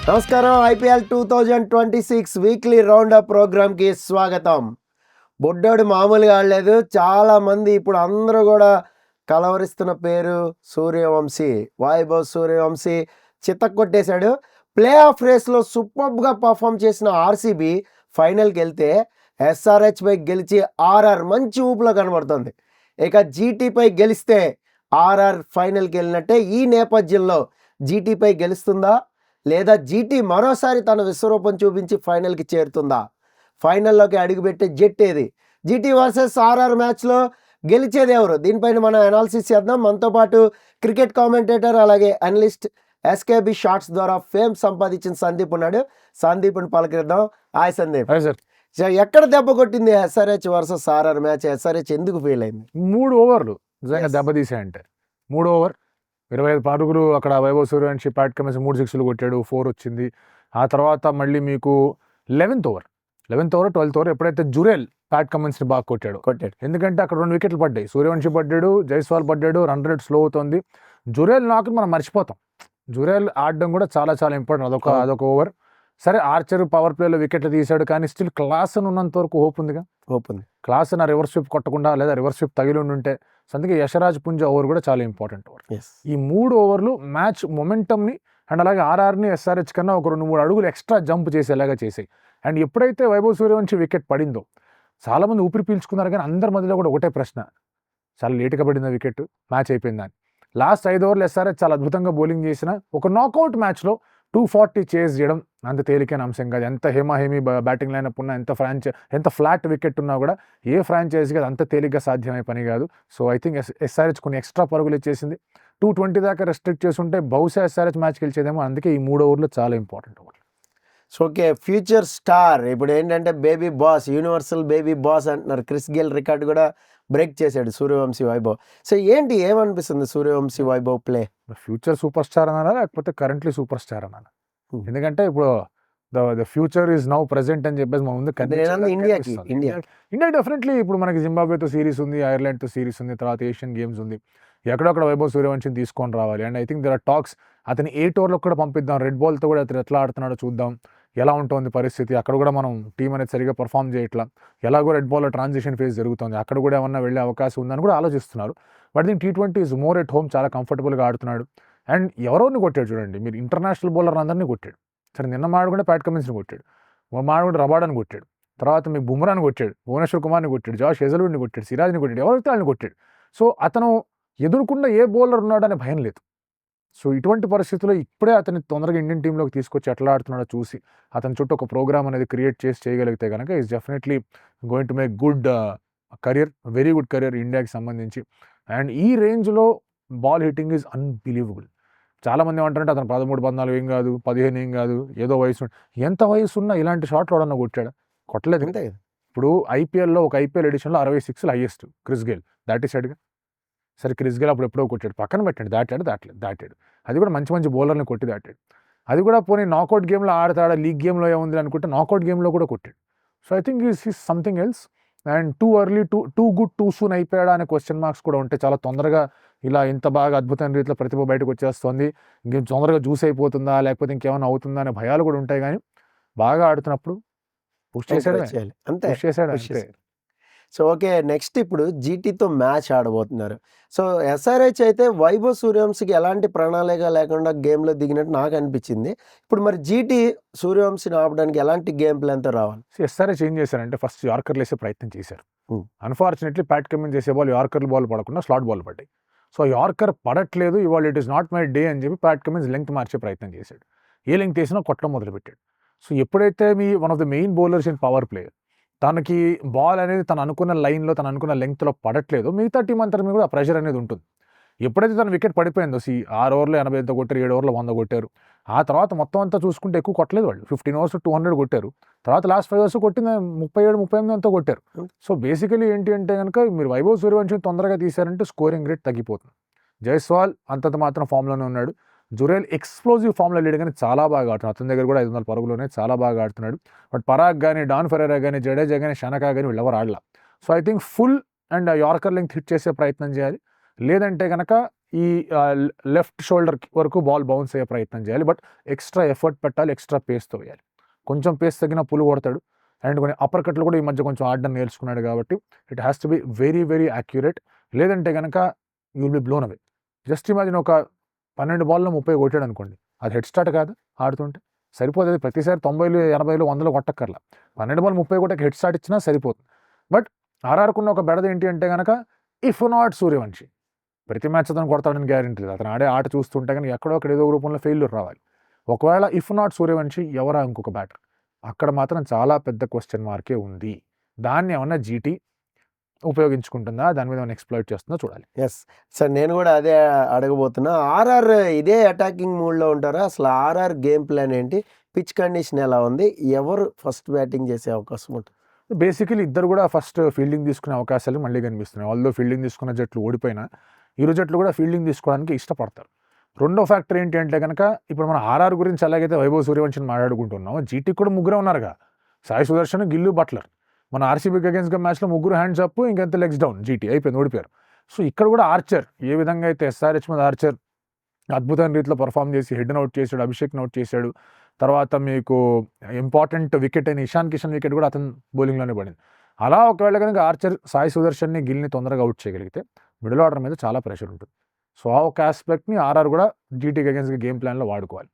నమస్కారం. IPL 2026 weekly round up ప్రోగ్రామ్కి స్వాగతం. బొడ్డోడు మామూలుగా ఆడలేదు. చాలామంది ఇప్పుడు అందరూ కూడా కలవరిస్తున్న పేరు సూర్యవంశీ. వైభవ్ సూర్యవంశీ చితక్కొట్టేశాడు. ప్లే ఆఫ్ రేస్లో సూపర్బ్గా పర్ఫామ్ చేసిన ఆర్సీబీ ఫైనల్కి వెళ్తే ఎస్ఆర్హెచ్పై గెలిచి ఆర్ఆర్ మంచి ఊపులో కనబడుతుంది. ఇక జీటీపై గెలిస్తే ఆర్ఆర్ ఫైనల్కి వెళ్ళినట్టే. ఈ నేపథ్యంలో జీటీపై గెలుస్తుందా లేదా జీటీ మరోసారి తన విశ్వరూపం చూపించి ఫైనల్కి చేరుతుందా? ఫైనల్లోకి అడుగుపెట్టే జట్ ఏది? జీటీ వర్సెస్ ఆర్ఆర్ మ్యాచ్లో గెలిచేది ఎవరు? దీనిపైన మనం అనాలిసిస్ చేద్దాం. మనతో పాటు క్రికెట్ కామెంటేటర్ అలాగే అనలిస్ట్ ఎస్కేబి షార్ట్స్ ద్వారా ఫేమ్ సంపాదించిన సందీప్ ఉన్నాడు. సందీప్ని పలకరిద్దాం. హాయ్ సందీప్. ఎక్కడ దెబ్బ కొట్టింది SRH versus RR match? SRH ఎందుకు ఫెయిల్ అయింది? 3 ఓవర్లు నిజంగా దెబ్బతీసాయంటే 3 ఓవర్ 25 పరుగులు అక్కడ వైభవ్ సూర్యవంశీ ప్యాట్ కమిన్స్ 3 సిక్స్లు కొట్టాడు, 4 వచ్చింది. ఆ తర్వాత మళ్ళీ మీకు 11th ఓవర్ 12th ఓవర్ ఎప్పుడైతే జురేల్ ప్యాట్ కమిన్స్ని బాగా కొట్టాడు. ఎందుకంటే అక్కడ 2 వికెట్లు పడ్డాయి. సూర్యవంశీ పడ్డాడు, జైస్వాల్ పడ్డాడు, రన్ రేట్ స్లో అవుతుంది. జురేల్ నాకు మనం మర్చిపోతాం. జురేల్ ఆడడం కూడా చాలా చాలా ఇంపార్టెంట్. అదొక ఓవర్. సరే, ఆర్చర్ పవర్ ప్లేలో వికెట్లు తీశాడు, కానీ స్టిల్ క్లాస్ ఉన్నంత వరకు హోప్ ఉందిగా. క్లాస్ నా రివర్స్ స్విప్ కొట్టకుండా లేదా రివర్స్ స్విప్ తగిలి ఉంటే అందుకే యశరాజ్ పుంజ ఓవర్ కూడా చాలా ఇంపార్టెంట్ ఓవర్. ఈ 3 ఓవర్లు మ్యాచ్ మొమెంటమ్ని అండ్ అలాగే ఆర్ఆర్ని ఎస్ఆర్హెచ్ కన్నా ఒక 2-3 అడుగులు ఎక్స్ట్రా జంప్ చేసేలాగా చేసాయి. అండ్ ఎప్పుడైతే వైభవ్ సూర్యవంశీ వికెట్ పడిందో చాలామంది ఊపిరి పీల్చుకున్నారు, కానీ అందరి మధ్యలో కూడా ఒకటే ప్రశ్న, చాలా లేట్గా పడింది వికెట్, మ్యాచ్ అయిపోయిందని. లాస్ట్ 5 ఓవర్లు ఎస్ఆర్హెచ్ చాలా అద్భుతంగా బౌలింగ్ చేసిన ఒక నాకౌట్ మ్యాచ్లో 240 చేజ్ చేయడం అంత తేలికైన అంశం కాదు. ఎంత హేమీ బ్యాటింగ్ లైనప్ ఉన్నా, ఎంత ఫ్లాట్ వికెట్ ఉన్నా కూడా ఏ ఫ్రాంచైజీకి అది అంత తేలిగ్గా సాధ్యమయ్యే పని కాదు. సో ఐ థింక్ ఎస్ఆర్హెచ్ కొన్ని ఎక్స్ట్రా పరుగులు ఇచ్చేసింది. 220 దాకా రెస్ట్రిక్ట్ చేస్తుంటే బహుశా ఎస్ఆర్హెచ్ మ్యాచ్ గెలిచేదేమో. అందుకే ఈ 3 ఓవర్లు చాలా important over. So okay, future star ఇప్పుడు ఏంటంటే baby boss, universal baby boss అంటున్నారు. క్రిస్ గేల్ రికార్డు కూడా బ్రేక్ చేశాడు సూర్యవంశీ వైభవ్. సో ఏమనిపిస్తుంది Suryavanshi Vaibhav play? Future super star అన్నారా లేకపోతే కరెంట్లీ సూపర్ స్టార్ అన్నారా? ఎందుకంటే ఇప్పుడు the future is now present అని చెప్పేసి మన ముందు ఇండియా డెఫినెట్లీ ఇప్పుడు మనకి జింబాబ్వేతో సిరీస్ ఉంది, ఐర్లాండ్తో సిరీస్ ఉంది, తర్వాత ఏషియన్ గేమ్స్ ఉంది. ఎక్కడొక్కడ వైభవ్ సూర్యవంశీని తీసుకొని రావాలి. And I think there are talks అతని 8 ఓవర్లకు కూడా పంపిద్దాం, రెడ్ బాల్తో కూడా అతను ఎట్లా ఆడుతున్నాడో చూద్దాం, ఎలా ఉంటుంది పరిస్థితి. అక్కడ కూడా మనం టీం అనేది సరిగా పర్ఫామ్ చేయట్లా, ఎలాగో రెడ్ బాల్లో ట్రాన్సిషన్ ఫేజ్ జరుగుతుంది, అక్కడ కూడా ఏమన్నా వెళ్ళే అవకాశం ఉందని కూడా ఆలోచిస్తున్నారు. But think T20 is more at home, చాలా కంఫర్టబుల్గా ఆడుతున్నాడు. అండ్ ఎవరోని కొట్టాడు చూడండి, మీరు ఇంటర్నేషనల్ బౌలర్ అందరినీ కొట్టాడు. సరే, నిన్న మాడుకుంటే ప్యాట్ కమిన్స్ని కొట్టాడు, మాడుకుంటే రబాడాని కొట్టాడు, తర్వాత మీకు బుమ్రాని కొట్టాడు, భువనేశ్వర్ కుమార్ని కొట్టాడు, జాష్ హెజల్వుడ్ని కొట్టాడు, సిరాజ్ని కొట్టాడు, ఎవరైతే వాళ్ళని కొట్టాడు. సో అతను ఎదుర్కొన్న ఏ బౌలర్ ఉన్నాడనే భయం లేదు. సో ఇటువంటి పరిస్థితుల్లో ఇప్పుడే అతన్ని తొందరగా ఇండియన్ టీంలోకి తీసుకొచ్చి ఎట్లా ఆడుతున్నాడో చూసి అతని చుట్టూ ఒక ప్రోగ్రామ్ అనేది క్రియేట్ చేసి చేయగలిగితే కనుక is definitely going to make good career, very good career ఇండియాకి సంబంధించి. అండ్ ఈ రేంజ్లో బాల్ హిట్టింగ్ ఈజ్ అన్బిలీవబుల్. చాలామంది ఏమంటారంటే అతను 13, 14 ఏం కాదు, 15 ఏం కాదు, ఏదో వయసు. ఎంత వయసు ఉన్నా ఇలాంటి షాట్లు ఎవడన్నా కొట్టాడా? కొట్టలేదు. అంతే. ఇప్పుడు ఐపీఎల్లో ఒక ఐపీఎల్ ఎడిషన్లో 66 హైయెస్ట్ క్రిస్ గేల్ దాటేశాడుగా. సరే, క్రిస్ గేల్ అప్పుడు ఎప్పుడో కొట్టాడు, పక్కన పెట్టండి, దాటాడు. అది కూడా మంచి బౌలర్ని కొట్టి దాటాడు. అది కూడా పోనీ నాకౌట్ గేమ్లో ఆడతాడా, లీగ్ గేమ్లో ఏముంది అనుకుంటే నాకౌట్ గేమ్లో కూడా కొట్టాడు. So I think is something else. And too early, too good, too soon అయిపోయాడా అనే క్వశ్చన్ మార్క్స్ కూడా ఉంటాయి. చాలా తొందరగా ఇలా ఇంత బాగా అద్భుతమైన రీతిలో ప్రతిభ బయటకు వచ్చేస్తుంది, ఇంకేం తొందరగా జ్యూస్ అయిపోతుందా లేకపోతే ఇంకేమైనా అవుతుందా అనే భయాలు కూడా ఉంటాయి. కానీ బాగా ఆడుతున్నప్పుడు పుష్ చేశాడు, అంతే. సో ఓకే, నెక్స్ట్ ఇప్పుడు జీటీతో మ్యాచ్ ఆడబోతున్నారు. సో ఎస్ఆర్హెచ్ అయితే వైభవ్ సూర్యవంశీకి ఎలాంటి ప్రణాళిక లేకుండా గేమ్లో దిగినట్టు నాకు అనిపించింది. ఇప్పుడు మరి జీటీ సూర్యవంశీని ఆపడానికి ఎలాంటి గేమ్ ప్లాన్తో రావాలి? ఎస్ఆర్హెచ్ ఏం చేశారంటే ఫస్ట్ యార్కర్లు వేసే ప్రయత్నం చేశారు. అన్ఫార్చునేట్లీ ప్యాట్ కమిన్స్ చేసే బాల్ యార్కర్ బాల్ పడకుండా స్లాట్ బాల్ పడ్డాయి. సో యార్కర్ పడట్లేదు, ఇవాళ it is not my day అని చెప్పి ప్యాట్ కమిన్స్ లెంగ్త్ మార్చే ప్రయత్నం చేశాడు. ఏ లెంగ్త్ వేసినా కొట్టడం మొదలుపెట్టాడు. సో ఎప్పుడైతే మీ one of the main bowlers in power play తనకి బాల్ అనేది తను అనుకున్న లైన్లో, తను అనుకున్న లెంగ్త్లో పడట్లేదు, మిగతా టీం అంతా మీద కూడా ఆ ప్రెషర్ అనేది ఉంటుంది. ఎప్పుడైతే తన వికెట్ పడిపోయిందో, 6 ఓవర్లో 80 కొట్టారు, 7 ఓవర్లో 100 కొట్టారు. ఆ తర్వాత మొత్తం అంతా చూసుకుంటే ఎక్కువ కొట్టలేదు వాళ్ళు. 15 ఓవర్స్ 200 కొట్టారు. తర్వాత లాస్ట్ 5 ఓవర్స్ కొట్టింది 37-38 అంతా కొట్టారు. సో బేసికలీ ఏంటి అంటే కనుక మీరు వైభవ్ సూర్యవంశీని తొందరగా తీశారంటే స్కోరింగ్ రేట్ తగ్గిపోతుంది. జైస్వాల్ అంతంత మాత్రం ఫామ్లోనే ఉన్నాడు. జురేల్ ఎక్స్ప్లోజివ్ ఫామ్లో లేడు, కానీ చాలా బాగా ఆడుతున్నాడు. అతని దగ్గర కూడా 500 పరుగులోనే చాలా బాగా ఆడుతున్నాడు. బట్ పరాగ్ కానీ, డాన్ ఫెరెరా కానీ, జడేజా కానీ, షనకా కానీ వీళ్ళు ఎవరు ఆడలా. So I think full and yorker length hit చేసే ప్రయత్నం చేయాలి. లేదంటే కనుక ఈ లెఫ్ట్ షోల్డర్ వరకు బాల్ బౌన్స్ అయ్యే ప్రయత్నం చేయాలి. బట్ ఎక్స్ట్రా ఎఫర్ట్ పెట్టాలి, ఎక్స్ట్రా పేస్తో వేయాలి. కొంచెం పేస్ తగ్గిన పులు కొడతాడు. అండ్ కొన్ని అప్పర్ కట్లు కూడా ఈ మధ్య కొంచెం ఆడడం నేర్చుకున్నాడు కాబట్టి it has to be very very accurate. లేదంటే కనుక you will be blown away. Just imagine ఒక 12 బాల్లో 30 కొట్టాడు అనుకోండి, అది హెడ్ స్టార్ట్ కాదు ఆడుతుంటే సరిపోతుంది. ప్రతిసారి 90, 80, 100 కొట్టక్కర్లా. 12 బాల్ 30 కొట్టక హెడ్ స్టార్ట్ ఇచ్చినా సరిపోతుంది. బట్ ఆర్ఆర్కున్న ఒక బెడద ఏంటి అంటే కనుక ఇఫ్ నాట్ సూర్యవంశి ప్రతి మ్యాచ్ అతను కొడతాడని గ్యారెంటీ లేదు. అతను ఆడే ఆట చూస్తుంటే కానీ ఎక్కడో అక్కడ ఏదో రూపంలో ఫెయిల్యూర్ రావాలి. ఒకవేళ ఇఫ్ నాట్ సూర్యవంశి ఎవరా ఇంకొక బ్యాటర్, అక్కడ మాత్రం చాలా పెద్ద క్వశ్చన్ మార్కే ఉంది. దాన్ని ఏమన్నా జీటీ ఉపయోగించుకుంటుందా, దాని మీద ఏమైనా ఎక్స్ప్లాయిట్ చేస్తుందో చూడాలి. ఎస్ సార్, నేను కూడా అదే అడగబోతున్నా. ఆర్ఆర్ ఇదే అటాకింగ్ మూడ్లో ఉంటారా? అసలు ఆర్ఆర్ గేమ్ ప్లాన్ ఏంటి? పిచ్ కండిషన్ ఎలా ఉంది? ఎవరు ఫస్ట్ బ్యాటింగ్ చేసే అవకాశం ఉంటుంది? బేసికలీ ఇద్దరు కూడా ఫస్ట్ ఫీల్డింగ్ తీసుకునే అవకాశాలు మళ్ళీ కనిపిస్తున్నాయి. ఆల్దో ఫీల్డింగ్ తీసుకున్న జట్లు ఓడిపోయినా ఇరు జట్లు కూడా ఫీల్డింగ్ తీసుకోవడానికి ఇష్టపడతారు. రెండో ఫ్యాక్టర్ ఏంటి అంటే కనుక ఇప్పుడు మన ఆర్ఆర్ గురించి ఎలాగైతే వైభవ్ సూర్యవంశిని మాట్లాడుకుంటున్నాం, జీటీ కూడా ముగ్గురే ఉన్నారుగా. సాయి సుదర్శన్, గిల్లు, బట్లర్. మన ఆర్సీబీకి అగేన్స్ట్గా మ్యాచ్లో ముగ్గురు హ్యాండ్స్ అప్, ఇంకెంత లెగ్స్ డౌన్. జీటీ అయిపోయింది, ఓడిపోయారు. సో ఇక్కడ కూడా ఆర్చర్ ఏ విధంగా అయితే ఎస్ఆర్హెచ్ మీద ఆర్చర్ అద్భుతమైన రీతిలో పర్ఫామ్ చేసి హెడ్ అవుట్ చేశాడు, అభిషేక్ అవుట్ చేశాడు. తర్వాత మీకు ఇంపార్టెంట్ వికెట్ అయిన ఇషాన్ కిషన్ వికెట్ కూడా అతను బౌలింగ్లోనే పడింది. అలా ఒకవేళ కనుక ఆర్చర్ సాయి సుదర్శన్ని, గిల్ని తొందరగా అవుట్ చేయగలిగితే మిడిల్ ఆర్డర్ మీద చాలా ప్రెషర్ ఉంటుంది. సో ఆ ఒక ఆస్పెక్ట్ని ఆర్ఆర్ కూడా జీటీకి అగేన్స్ట్గా గేమ్ ప్లాన్లో వాడుకోవాలి.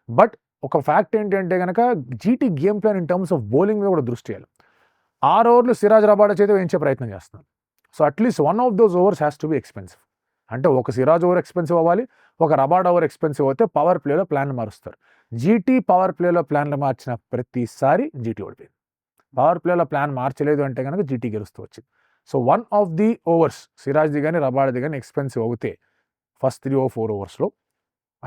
బట్ ఒక ఫ్యాక్ట్ ఏంటి అంటే కనుక GT game plan in terms of bowling మీద కూడా దృష్టి చేయాలి. 6 ఓవర్లు సిరాజ్ రబాడా చేత వేయించే ప్రయత్నం చేస్తున్నాను. So at least one of those overs has to be expensive. అంటే ఒక సిరాజ్ ఓవర్ ఎక్స్పెన్సివ్ అవ్వాలి, ఒక రబాడా ఓవర్ ఎక్స్పెన్సివ్ అయితే పవర్ ప్లేలో ప్లాన్ మారుస్తారు. జీటీ పవర్ ప్లేలో ప్లాన్లు మార్చిన ప్రతిసారి జీటీ ఓడిపోయింది. పవర్ ప్లేలో ప్లాన్ మార్చలేదు అంటే కనుక జీటీ గెలుస్తూ వచ్చింది. So one of the overs సిరాజ్ది కానీ రబాడాది కానీ ఎక్స్పెన్సివ్ అవుతే ఫస్ట్ 3 or 4 ఓవర్స్లో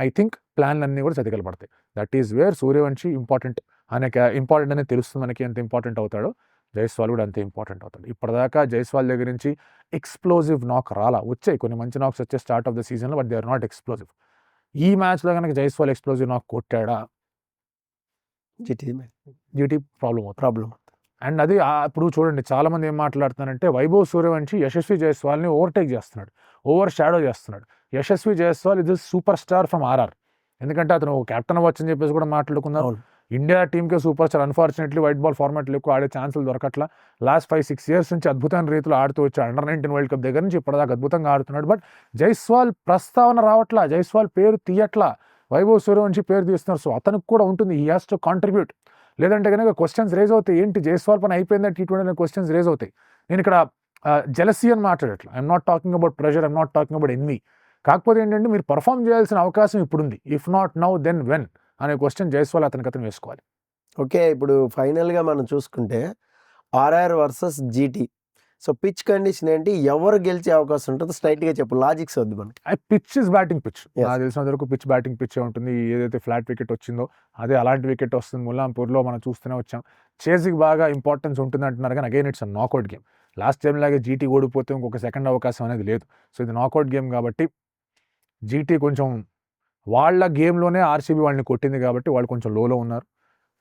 ఐ థింక్ ప్లాన్లు అన్నీ కూడా చతికిల పడతాయి. That is where Suryavanshi important అనేది తెలుస్తుంది మనకి. ఎంత ఇంపార్టెంట్ అవుతాడో జైస్వాల్ కూడా అంతే ఇంపార్టెంట్ అవుతాడు. ఇప్పటిదాకా జైస్వాల్ దగ్గర నుంచి ఎక్స్ప్లోజివ్ నాక్ వచ్చాయి, కొన్ని మంచి నాక్స్ వచ్చే స్టార్ట్ ఆఫ్ ద సీజన్లో, but they are not explosive. ఈ మ్యాచ్లో కనుక జైస్వాల్ ఎక్స్ప్లోజివ్ నాక్ కొట్టాడా జీటీ ప్రాబ్లం. అండ్ అది ఇప్పుడు చూడండి, చాలామంది ఏం మాట్లాడుతున్నారంటే వైభవ్ సూర్యవంశి యశస్వి జైస్వాల్ని ఓవర్టేక్ చేస్తున్నాడు, ఓవర్ షాడో చేస్తున్నాడు. యశస్వి జైస్వాల్ ఇది సూపర్ స్టార్ ఫ్రమ్ ఆర్ఆర్. ఎందుకంటే అతను కెప్టెన్ అవ్వచ్చు అని చెప్పేసి కూడా మాట్లాడుకున్నారు. ఇండియా టీంకే super star. Unfortunately white ball ఫార్మాట్లో ఎక్కువ ఆడే ఛాన్సులు దొరకట్లా. లాస్ట్ 5-6 years నుంచి అద్భుతమైన రీతిలో ఆడుతూ వచ్చాడు. అండర్-19 వరల్డ్ కప్ దగ్గర నుంచి ఇప్పటిదాకా అద్భుతంగా ఆడుతున్నాడు. బట్ జైస్వాల్ ప్రస్తావన రావట్లా, జైస్వాల్ పేరు తీయట్లా, వైభవ్ సూర్యవంశి పేరు తీస్తున్నారు. సో అతనికి కూడా ఉంటుంది, హీ హ్యాస్ టు కాంట్రిబ్యూట్. లేదంటే కనుక క్వశ్చన్స్ రేజ్ అవుతాయి. ఏంటి జైస్వాల్ పని అయిపోయిందా T20 క్వశ్చన్స్ రేజ్ అవుతాయి. నేను ఇక్కడ జెలసీ అని మాట్లాడట్లా. I'm not talking about pressure, I'm not talking about envy. కాకపోతే ఏంటంటే మీరు పర్ఫామ్ చేయాల్సిన అవకాశం ఇప్పుడుంది. If not now then when అనే క్వశ్చన్ జైస్వాల్ అతను వేసుకోవాలి. ఓకే, ఇప్పుడు ఫైనల్గా మనం చూసుకుంటే RR versus GT. So pitch condition ఏంటి? ఎవరు గెలిచే అవకాశం ఉంటుంది? స్ట్రైట్గా చెప్పు, లాజిక్స్ వద్దు మనకి. Pitch is batting pitch. నాకు తెలిసినంత వరకు పిచ్ బ్యాటింగ్ పిచ్చే ఉంటుంది. ఏదైతే ఫ్లాట్ వికెట్ వచ్చిందో అదే అలాంటి వికెట్ వస్తుంది. ముల్లాంపూర్లో మనం చూస్తూనే వచ్చాం. చేజ్కి బాగా ఇంపార్టెన్స్ ఉంటుంది అంటున్నారు, కానీ again it's knockout game. Last time లాగే జీటీ ఓడిపోతే ఇంకొక సెకండ్ అవకాశం అనేది లేదు. సో ఇది నాకౌట్ గేమ్ కాబట్టి జీటీ కొంచెం వాళ్ళ గేమ్లోనే ఆర్సీబీ వాళ్ళని కొట్టింది కాబట్టి వాళ్ళు కొంచెం లోలో ఉన్నారు.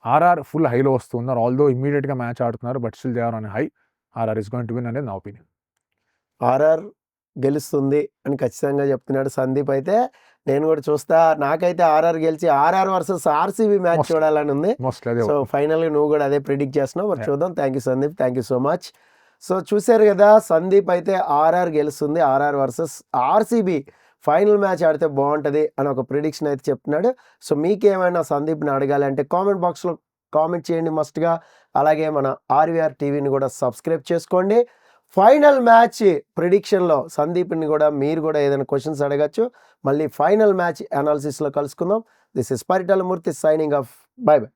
ఆర్ఆర్ ఫుల్ హైలో వస్తున్నారు. ఆల్దో ఇమ్మీడియట్గా మ్యాచ్ ఆడుతున్నారు, but still they are on high. RR is going to win అనేది నా ఒపీనియన్. ఆర్ఆర్ గెలుస్తుంది అని ఖచ్చితంగా చెప్తున్నాడు సందీప్. అయితే నేను కూడా చూస్తా. నాకైతే ఆర్ఆర్ గెలిచి ఆర్ఆర్ వర్సెస్ ఆర్సీబీ మ్యాచ్ చూడాలని ఉంది. సో ఫైనల్గా నువ్వు కూడా అదే ప్రిడిక్ట్ చేస్తున్నావు. మరి చూద్దాం. Thank you Sandeep, thank you so much. So చూశారు కదా, సందీప్ అయితే ఆర్ఆర్ గెలుస్తుంది, RR versus RCB final match ఆడితే బాగుంటుంది అని ఒక ప్రిడిక్షన్ అయితే చెప్తున్నాడు. సో మీకేమైనా సందీప్ని అడగాలి అంటే కామెంట్ బాక్స్లో కామెంట్ చేయండి మస్ట్గా. అలాగే మన ఆర్వీఆర్ టీవీని కూడా సబ్స్క్రైబ్ చేసుకోండి. ఫైనల్ మ్యాచ్ ప్రిడిక్షన్లో సందీప్ని కూడా మీరు కూడా ఏదైనా క్వశ్చన్స్ అడగచ్చు. మళ్ళీ ఫైనల్ మ్యాచ్ అనాలిసిస్లో కలుసుకుందాం. This is Paritala Murthy signing off. By by.